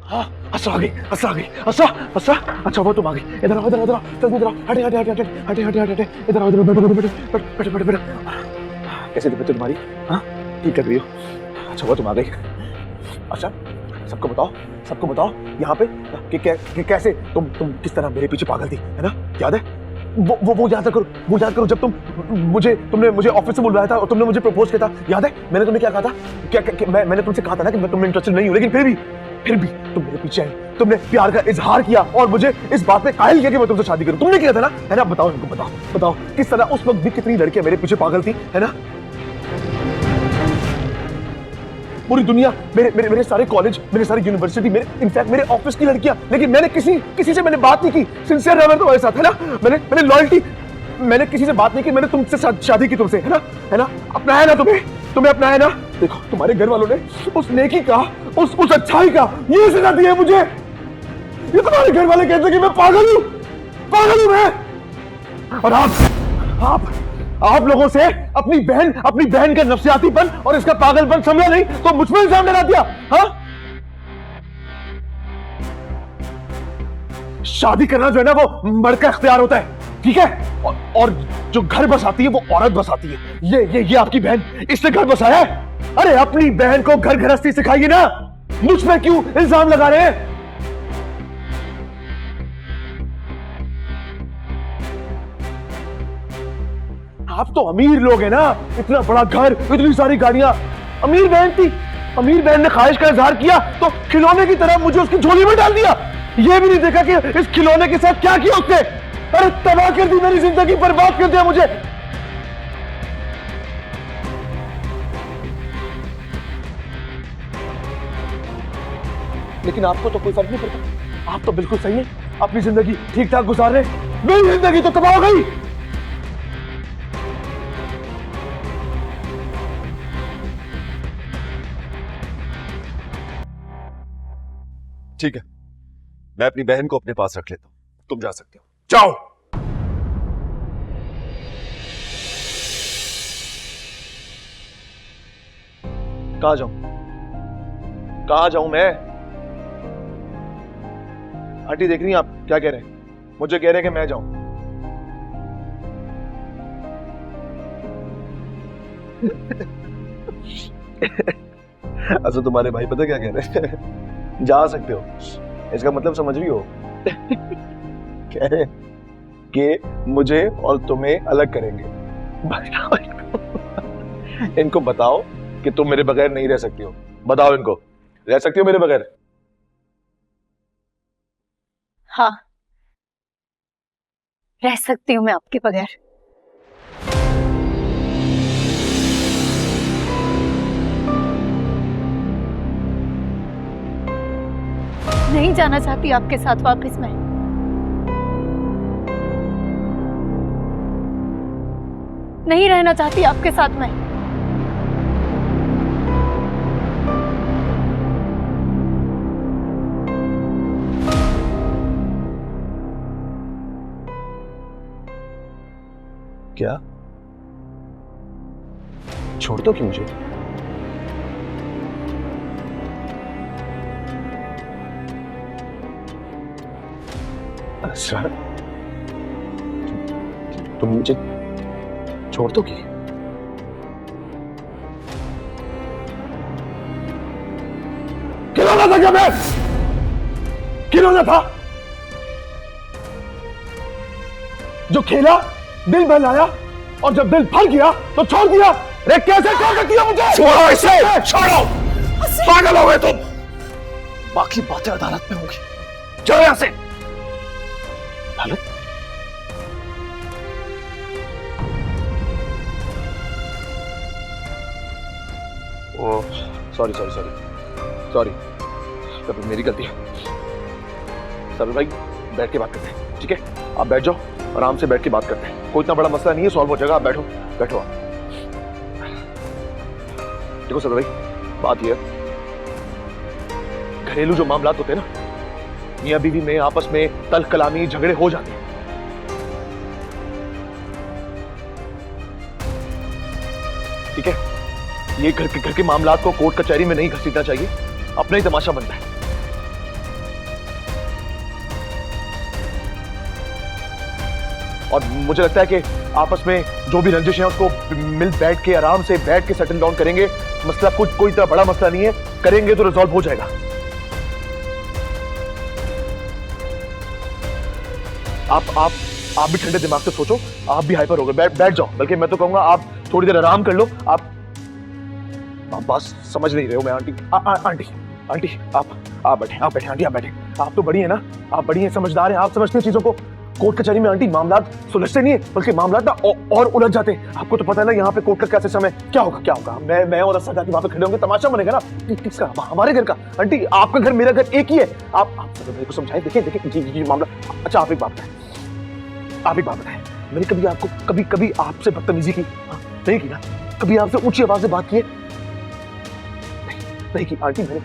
हाँ, असरा आ गई, असरा आ गई, असरा, असरा, अच्छा वो तुम आ गई। इधर आओ, इधर आओ, इधर आओ, जल्दी इधर आओ, हटे हटे हटे हटे हटे हटे हटे हटे, इधर आओ, इधर बैठो बैठो बैठो बैठो बैठो बैठो। कैसी तबीयत तुम्हारी? हाँ, ठीक लग रही हो? अच्छा वो तुम आ गई। अच्छा सबको बताओ, सबको बताओ यहाँ पे कि कैसे तुम किस तरह मेरे पीछे पागल थी, है ना? याद है? वो याद करो, वो याद करो जब तुमने मुझे ऑफिस से बुलवाया था और तुमने मुझे प्रपोज किया था, याद है? मैंने तुम्हें क्या कहा था? मैंने तुमसे कहा था ना कि मैं तुमने इंटरेस्टेड नहीं हूँ, लेकिन फिर भी तुम मेरे पीछे आई, तुमने प्यार का इजहार किया और मुझे इस बात पे कायल किया कि मैं तुमसे शादी करूं। तुमने किया था ना, है ना? बताओ इनको, बताओ बताओ किस तरह उस वक्त भी कितनी लड़कियां मेरे पीछे पागल थी, है ना? पूरी दुनिया, मेरे सारे कॉलेज, मेरे सारी यूनिवर्सिटी, इनफैक्ट मेरे ऑफिस की लड़कियां, लेकिन मैंने किसी से मैंने बात नहीं की। सिंसियर रहा मैं तुम्हारे साथ, है ना? मैंने लॉयल्टी, मैंने किसी से बात नहीं की, मैंने तुमसे शादी की, तुमसे, है ना? है ना? अपना है ना तुम्हें अपना है ना? देखो तुम्हारे घर वालों ने उस नेकी का, उस अच्छाई का ये सजा दी है मुझे। ये तुम्हारे घर वाले कहते हैं कि मैं पागल हूं मैं। और आप लोगों से अपनी बहन का नफसियातीपन और इसका पागलपन समझा नहीं तो मुझ पर इल्जाम लगा दिया। हाँ, शादी करना जो है ना वो मर्द का इख्तियार होता है, ठीक है? और जो घर बसाती है वो औरत बसाती है। ये आपकी बहन, इसने घर बसाया है। अरे अपनी बहन को घर गृहस्थी सिखाइए ना, मुझ पर क्यों इल्जाम लगा रहे हैं? आप तो अमीर लोग हैं ना, इतना बड़ा घर, इतनी सारी गाड़ियां। अमीर बहन थी, अमीर बहन ने ख्वाहिश का इजहार किया तो खिलौने की तरह मुझे उसकी झोली में डाल दिया। ये भी नहीं देखा कि इस खिलौने के साथ क्या किया उसने। अरे तबाह कर दी मेरी जिंदगी, बर्बाद कर दिया मुझे। लेकिन आपको तो कोई फर्क नहीं पड़ता, आप तो बिल्कुल सही है, अपनी जिंदगी ठीक ठाक गुजार रहे। मेरी जिंदगी तो तबाह हो गई। ठीक है, मैं अपनी बहन को अपने पास रख लेता हूं, तुम जा सकते हो, जाओ। कहां जाऊं? कहां जाऊं मैं? आंटी देख रही हैं आप क्या कह रहे हैं? मुझे कह रहे हैं कि मैं जाऊं। अच्छा तुम्हारे भाई पता क्या कह रहे हैं? जा सकते हो, इसका मतलब समझ रही हो? कह रहे हैं कि मुझे और तुम्हें अलग करेंगे। बताओ इनको बताओ कि तुम मेरे बगैर नहीं रह सकती हो। बताओ इनको, रह सकती हो मेरे बगैर? हाँ, रह सकती हूँ मैं आपके बगैर। नहीं जाना चाहती आपके साथ वापस मैं। नहीं रहना चाहती आपके साथ मैं। क्या? छोड़ दो कि मुझे? अच्छा, तुम मुझे छोड़ दो कि? खिलौना था क्या मैं? खिलौना था जो खेला, दिल बहलाया और जब दिल फल गया तो छोड़ दिया। अरे कैसे छोड़ सकती हो मुझे? छोड़ो इसे, छोड़ो, पागल हो गए तुम। बाकी बातें अदालत में होंगी, चलो यहां से। अदालत? ओ सॉरी सॉरी सॉरी सॉरी, कभी मेरी गलती है। सर भाई बैठ के बात करते हैं, ठीक है? आप बैठ जाओ, आराम से बैठ के बात करते हैं, कोई इतना बड़ा मसला नहीं है, सॉल्व हो जाएगा। आप बैठो बैठो आप। देखो सर भाई, बात यह है, घरेलू जो मामला होते हैं ना, मियां बीवी में आपस में तल्ख कलामी झगड़े हो जाते हैं। ठीक है, ये घर के मामलात को कोर्ट कचहरी में नहीं घसीटना चाहिए, अपना ही तमाशा बनता है। और मुझे लगता है कि आपस में जो भी रंजिश है उसको मिल बैठ के आराम से बैठ के सेटल डाउन करेंगे। मसला कोई इतना बड़ा मसला नहीं है, करेंगे तो रिजॉल्व हो जाएगा। आप भी ठंडे दिमाग से सोचो, आप भी हाइपर हो गए, बैठ जाओ। बल्कि मैं तो कहूंगा आप थोड़ी देर आराम कर लो। आप बात समझ नहीं रहे हो। मैं आंटी आप बैठे आंटी, आप बैठे। आप तो बड़ी है ना, आप बड़ी हैं, समझदार हैं, आप समझते हैं चीजों को। कोर्ट कचहरी में आंटी मामला सुलझते नहीं है, बल्कि मामला ना और उलझ जाते हैं। आपको तो पता है ना यहाँ पे कोर्ट का क्या सिस्टम है। क्या होगा मैं और असद जाके वहां पे खड़े होंगे, तमाशा बनेगा ना। किसका? हमारे घर का। आंटी आपका घर मेरा घर एक ही है। आप मेरे को समझाएं। देखिए ये मामला। अच्छा आप एक बात बताएं, मैंने कभी आपसे बदतमीजी की? नहीं की ना? कभी आपसे ऊंची आवाज से बात की है? नहीं की आंटी। मैंने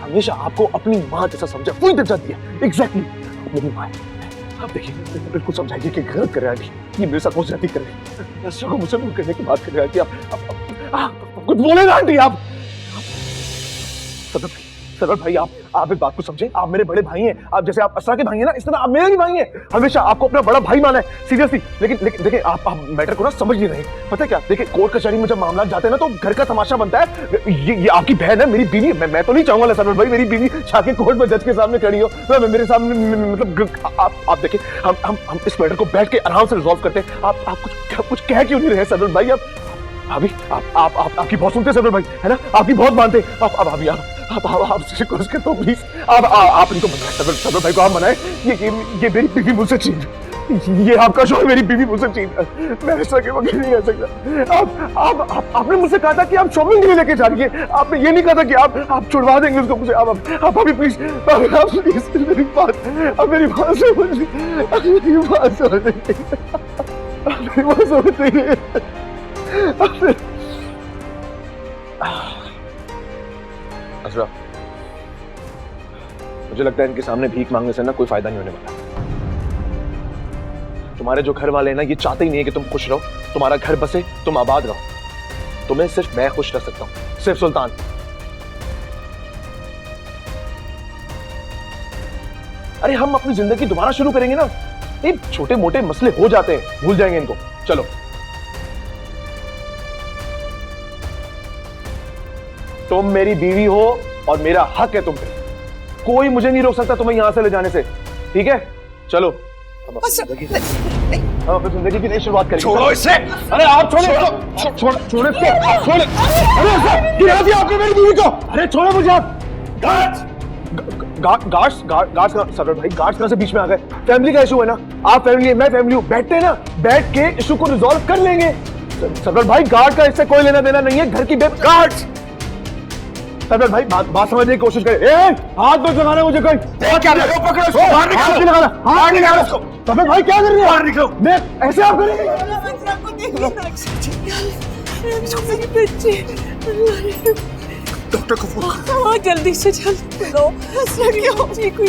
हमेशा आपको अपनी माँ जैसा समझा, वही दर्जा दिया। एग्जैक्टली मेरी माँ है। आप देखिए बिल्कुल समझाइए कि गलत कर रहे हैं आंटी, ये मेरे साथ बहुत ज्यादती कर रहे हैं। ऐसा को मुझसे दूर करने की बात कर रहे हैं आंटी। आप कुछ बोले ना आंटी। आप सरवर भाई आप इस बात को समझें। आप मेरे बड़े भाई हैं, आप जैसे आप असरा के भाई हैं ना, इस तरह आप मेरे भी भाई हैं। हमेशा आपको अपना बड़ा भाई माना है, सीरियसली। लेकिन देखिए आप मैटर को ना समझ नहीं रहे। पता है क्या, देखिए कोर्ट कचहरी में जब मामला जाते हैं ना तो घर का तमाशा बनता है। ये आपकी बहन है, मेरी बीवी। मैं तो नहीं चाहूंगा सरवर भाई मेरी बीवी जाके कोर्ट में जज के सामने खड़ी हो, मेरे सामने। मतलब आप देखिए हम इस मैटर को बैठ के आराम से रिजॉल्व करते हैं। आप कुछ कह क्यों नहीं रहे सरवर भाई? अभी आपकी बहुत सुनते सरवर भाई, है ना? आपकी बहुत मानते। आप रिक्वेस्ट करता हूँ प्लीज, आप इनको मनाए सरवर भाई को। आप मनाए। ये मेरी बीवी मुझसे छीन, ये आपका शो है, मेरी बीवी मुझसे छीन। मैं ऐसा के वगैरह नहीं कर सकता। आपने मुझसे कहा था कि आप शॉपिंग के लिए लेके जा रही है। आपने ये नहीं कहा था कि आप छुड़वा देंगे उसको मुझे। आप अभी प्लीज मेरी बात समझिए। असरा, मुझे लगता है इनके सामने भीख मांगने से ना कोई फायदा नहीं होने वाला। तुम्हारे जो घर वाले हैं ना, ये चाहते ही नहीं है कि तुम खुश रहो, तुम्हारा घर बसे, तुम आबाद रहो। तुम्हें सिर्फ मैं खुश रख सकता हूं, सिर्फ सुल्तान। अरे हम अपनी जिंदगी दोबारा शुरू करेंगे ना। ये छोटे मोटे मसले हो जाते हैं, भूल जाएंगे इनको। चलो तुम मेरी बीवी हो और मेरा हक है तुम पे। कोई मुझे नहीं रोक सकता तुम्हें यहां से ले जाने से, ठीक है? चलो हम अपनी जिंदगी की नई शुरुआत करेंगे। छोड़ो इसे। अरे आप छोड़ो इसको। छोड़ो इसको। छोड़ो। अरे गिरा दिया आपने मेरी बीवी को। अरे छोड़ो मुझे आप। गार्ड्स सरवर भाई, गार्ड्स कहां से बीच में आ गए? फैमिली का इशू है ना। आप फैमिली है, मैं फैमिली हूं। बैठते हैं ना, बैठ के इशू को रिजॉल्व कर लेंगे। सरवर भाई गार्ड का इससे कोई लेना देना नहीं है। घर की गार्ड्स। सरवर भाई बात समझने की कोशिश करें। हाथ मत लगाना मुझे कोई। क्या पकड़ो इसको, बाहर निकालो। हाथ निकालो उसको। सरवर भाई क्या कर रहे हैं? बाहर निकलो। मैं ऐसे आप करेंगे? डॉक्टर को फोन करो। हाँ जल्दी से जल्दी लो। असरा क्या ठीक हुई?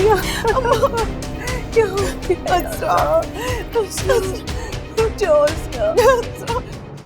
क्या हो गया? असरा